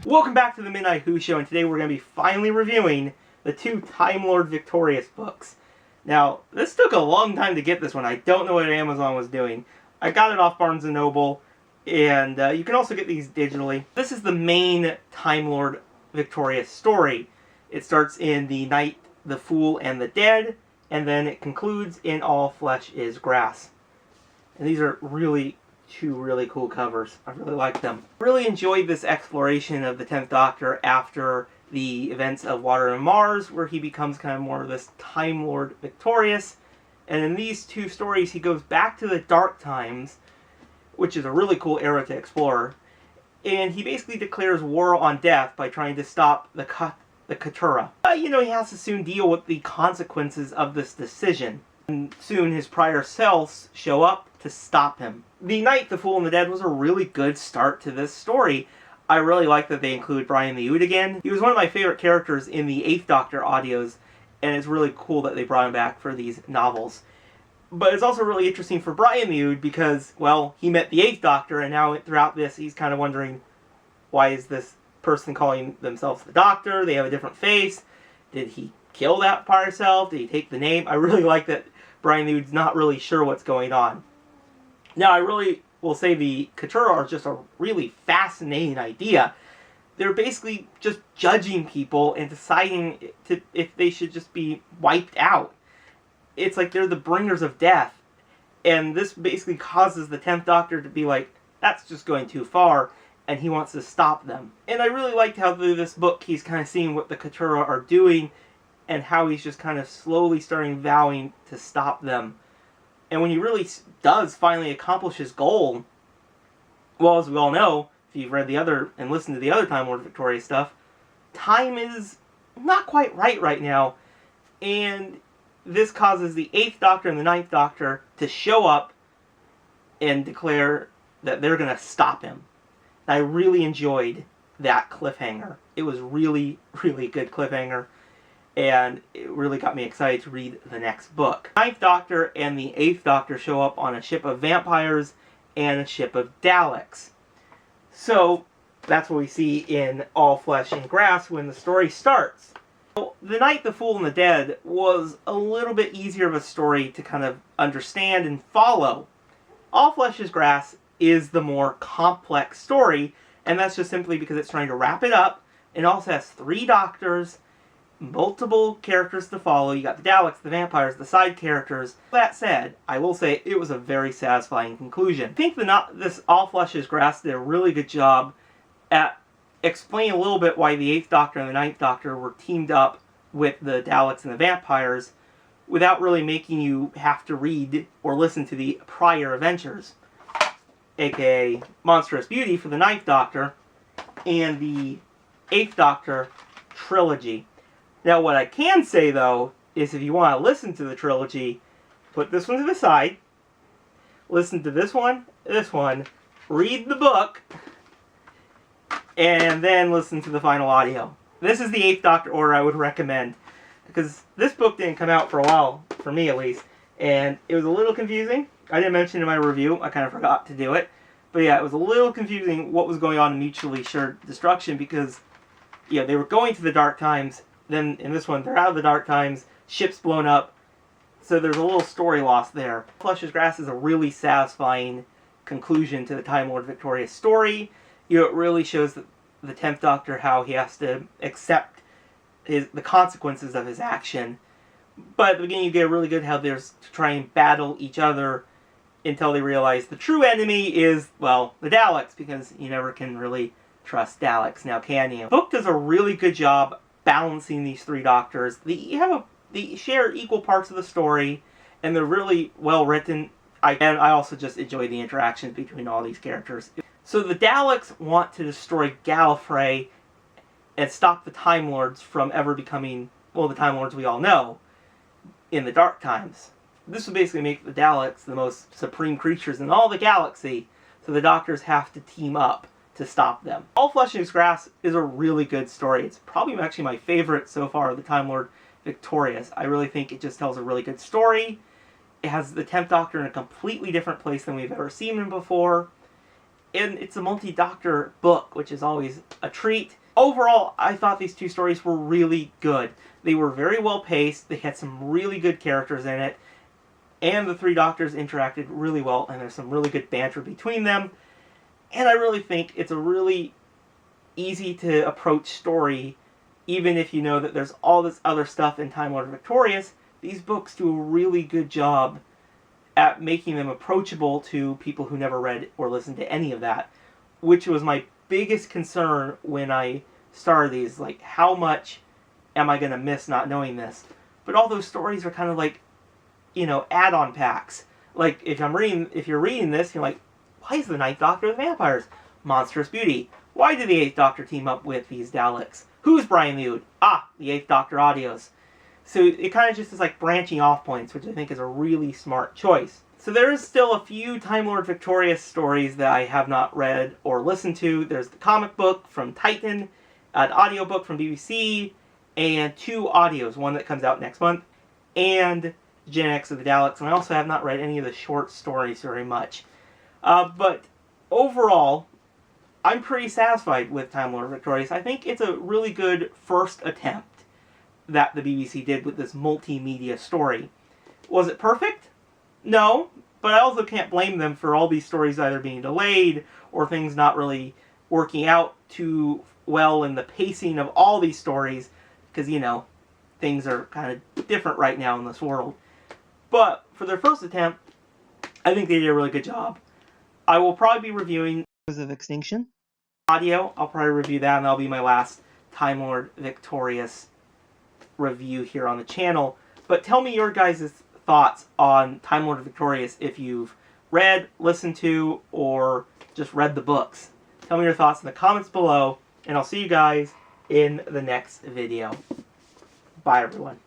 Welcome back to the Midnight Who Show, and today we're going to be finally reviewing the two Time Lord Victorious books. Now, this took a long time to get this one. I don't know what Amazon was doing. I got it off Barnes & Noble, and you can also get these digitally. This is the main Time Lord Victorious story. It starts in The Night, the Fool, and the Dead, and then it concludes in All Flesh is Grass. And these are two really cool covers. I really like them. Really enjoyed this exploration of the 10th Doctor after the events of Water and Mars, where he becomes kind of more of this Time Lord Victorious. And in these two stories, he goes back to the Dark Times, which is a really cool era to explore. And he basically declares war on death by trying to stop the Katurah. He has to soon deal with the consequences of this decision. And soon his prior selves show up to stop him. The Night, the Fool, and the Dead was a really good start to this story. I really like that they include Brian the Ood again. He was one of my favorite characters in the 8th Doctor audios, and it's really cool that they brought him back for these novels. But it's also really interesting for Brian the Ood because, well, he met the 8th Doctor, and now throughout this he's kind of wondering, why is this person calling themselves the Doctor? They have a different face. Did he kill that prior self? Did he take the name? I really like that Brian the Ood's not really sure what's going on. Now, I really will say the Katurah are just a really fascinating idea. They're basically just judging people and deciding if they should just be wiped out. It's like they're the bringers of death. And this basically causes the 10th Doctor to be like, that's just going too far, and he wants to stop them. And I really liked how through this book he's kind of seeing what the Katurah are doing and how he's just kind of slowly vowing to stop them. And when he really does finally accomplish his goal, well, as we all know, if you've read the other and listened to the other Time Lord Victorious stuff, time is not quite right now. And this causes the 8th Doctor and the 9th Doctor to show up and declare that they're going to stop him. And I really enjoyed that cliffhanger. It was really good cliffhanger. And it really got me excited to read the next book. The 9th Doctor and the 8th Doctor show up on a ship of vampires and a ship of Daleks. So, that's what we see in All Flesh and Grass when the story starts. So, The Night, the Fool, and the Dead was a little bit easier of a story to kind of understand and follow. All Flesh is Grass is the more complex story, and that's just simply because it's trying to wrap it up. It also has 3 Doctors, multiple characters to follow. You got the Daleks, the vampires, the side characters. That said, I will say it was a very satisfying conclusion. I think this All Flesh is Grass did a really good job at explaining a little bit why the 8th Doctor and the 9th Doctor were teamed up with the Daleks and the vampires without really making you have to read or listen to the prior adventures, aka Monstrous Beauty for the 9th Doctor and the 8th Doctor trilogy. Now, what I can say, though, is if you want to listen to the trilogy, put this one to the side, listen to this one, read the book, and then listen to the final audio. This is the 8th Doctor order I would recommend, because this book didn't come out for a while, for me at least, and it was a little confusing. I didn't mention in my review, I kind of forgot to do it, but yeah, it was a little confusing what was going on in Mutually Assured Destruction, because they were going to the Dark Times. Then in this one, they're out of the Dark Times, ship's blown up, so there's a little story lost there. Flesh is Grass is a really satisfying conclusion to the Time Lord Victorious story. It really shows the 10th Doctor how he has to accept the consequences of his action. But at the beginning you get really good how they're to try and battle each other until they realize the true enemy is, well, the Daleks, because you never can really trust Daleks, now can you? The book does a really good job balancing these 3 Doctors. They share equal parts of the story, and they're really well written. And I also just enjoy the interactions between all these characters. So the Daleks want to destroy Gallifrey and stop the Time Lords from ever becoming, well, the Time Lords we all know in the Dark Times. This would basically make the Daleks the most supreme creatures in all the galaxy, so the Doctors have to team up to stop them. All Flesh is Grass is a really good story. It's probably actually my favorite so far of the Time Lord Victorious. I really think it just tells a really good story. It has the 10th Doctor in a completely different place than we've ever seen him before. and it's a multi-doctor book, which is always a treat. Overall, I thought these two stories were really good. They were very well paced, they had some really good characters in it, and the three doctors interacted really well, and there's some really good banter between them. And I really think it's a really easy to approach story, even if you know that there's all this other stuff in Time Lord Victorious. These books do a really good job at making them approachable to people who never read or listened to any of that, which was my biggest concern when I started these. Like, how much am I going to miss not knowing this? But all those stories are kind of like, you know, add-on packs. Like, if you're reading this, you're like, why is the Ninth Doctor with vampires? Monstrous beauty. Why did the Eighth Doctor team up with these Daleks? Who's Brian Mewd? Ah, the Eighth Doctor audios. So it kind of just is like branching off points, which I think is a really smart choice. So there is still a few Time Lord Victorious stories that I have not read or listened to. There's the comic book from Titan, an audiobook from BBC, and 2 audios, one that comes out next month, and Gen X of the Daleks. And I also have not read any of the short stories very much. But overall, I'm pretty satisfied with Time Lord Victorious. I think it's a really good first attempt that the BBC did with this multimedia story. Was it perfect? No, but I also can't blame them for all these stories either being delayed or things not really working out too well in the pacing of all these stories, because, you know, things are kind of different right now in this world. But for their first attempt, I think they did a really good job. I will probably be reviewing Echoes of Extinction audio. I'll probably review that, and that'll be my last Time Lord Victorious review here on the channel. But tell me your guys' thoughts on Time Lord Victorious if you've read, listened to, or just read the books. Tell me your thoughts in the comments below, and I'll see you guys in the next video. Bye, everyone.